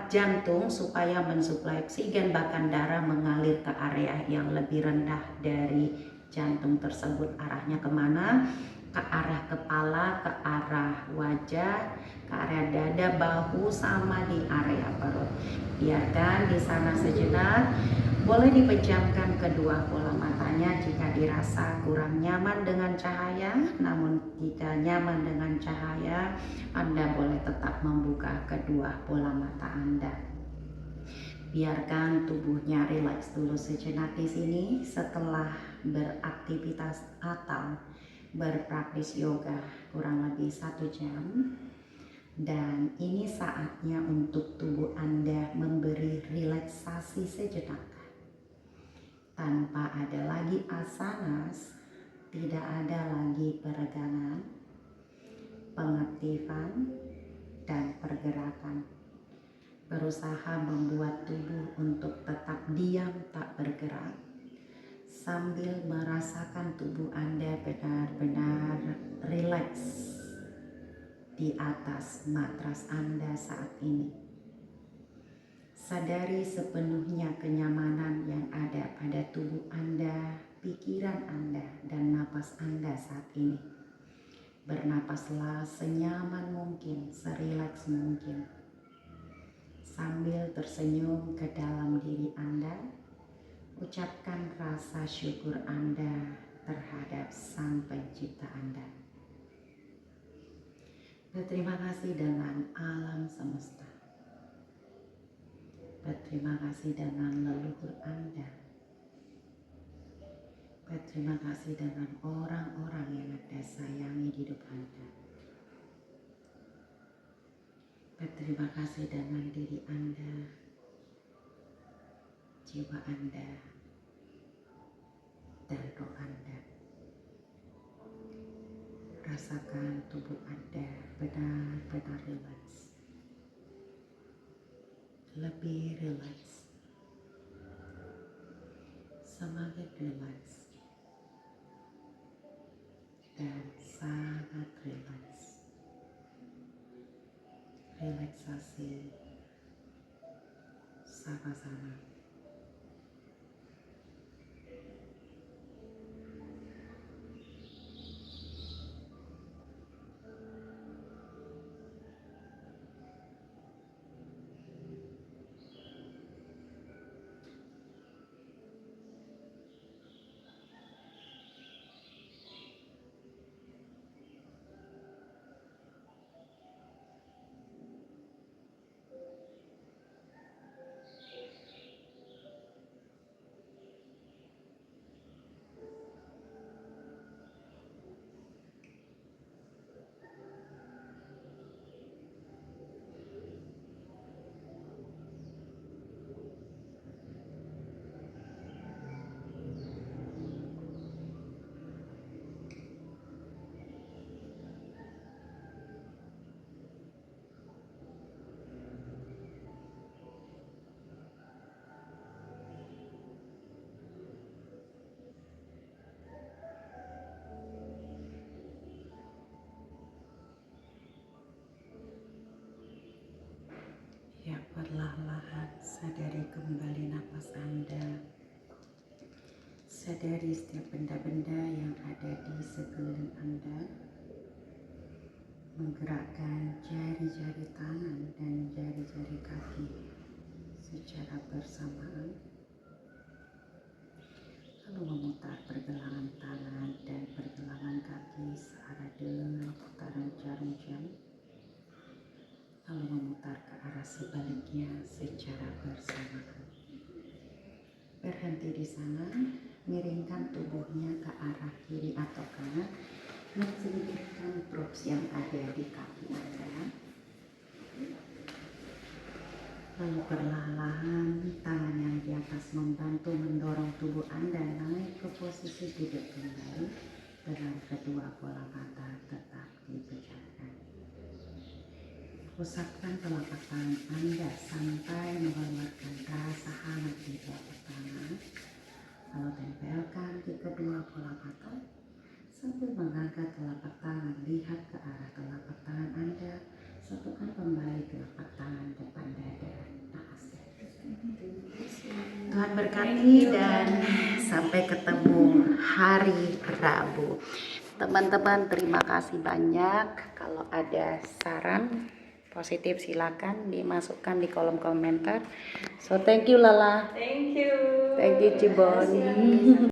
jantung supaya mensuplai oksigen, bahkan darah mengalir ke area yang lebih rendah dari jantung tersebut. Arahnya kemana? Ke arah kepala, ke arah wajah, ke area dada, bahu, sama di area perut. Biarkan di sana sejenak. Boleh dipejamkan kedua bola matanya jika dirasa kurang nyaman dengan cahaya. Namun jika nyaman dengan cahaya, Anda boleh tetap membuka kedua bola mata Anda. Biarkan tubuhnya rileks dulu sejenak di sini setelah beraktivitas atau berpraktis yoga kurang lebih 1 jam. Dan ini saatnya untuk tubuh Anda memberi relaksasi sejenak. Tanpa ada lagi asanas, tidak ada lagi peregangan, pengaktifan, dan pergerakan. Berusaha membuat tubuh untuk tetap diam tak bergerak, sambil merasakan tubuh Anda benar-benar rileks di atas matras Anda saat ini. Sadari sepenuhnya kenyamanan yang ada pada tubuh Anda, pikiran Anda, dan napas Anda saat ini. Bernapaslah senyaman mungkin, serileks mungkin. Sambil tersenyum ke dalam diri Anda, ucapkan rasa syukur Anda terhadap Sang Pencipta Anda. Berterima kasih dengan alam semesta. Berterima kasih dengan leluhur Anda. Berterima kasih dengan orang-orang yang Anda sayangi di hidup Anda. Berterima kasih dengan diri Anda, jiwa Anda, dan roh Anda. Rasakan tubuh Anda benar-benar rileks. Lebih rileks, semakin rileks, dan sangat rileks. Relaksasi sama-sama. Ya, perlahan-lahan sadari kembali napas Anda. Sadari setiap benda-benda yang ada di sekeliling Anda. Menggerakkan jari-jari tangan dan jari-jari kaki secara bersamaan. Lalu memutar pergelangan tangan dan pergelangan kaki searah dengan putaran jarum jam. Lalu memutar ke arah sebaliknya secara bersamaan. Berhenti di sana, miringkan tubuhnya ke arah kiri atau posisi duduk kembali dengan kedua bola mata tetap dipejamkan. Usapkan telapak tangan Anda sampai mengeluarkan rasa hangat di telapak tangan. Lalu tempelkan di kedua bola mata sambil mengangkat telapak tangan, lihat ke arah telapak tangan Anda. Satukan kembali telapak tangan depan dada. Namaste. Tuhan berkati dan sampai ketemu hari Rabu. Teman-teman, terima kasih banyak. Kalau ada saran positif silakan dimasukkan di kolom komentar. So thank you Lala. Thank you. Thank you Cibon.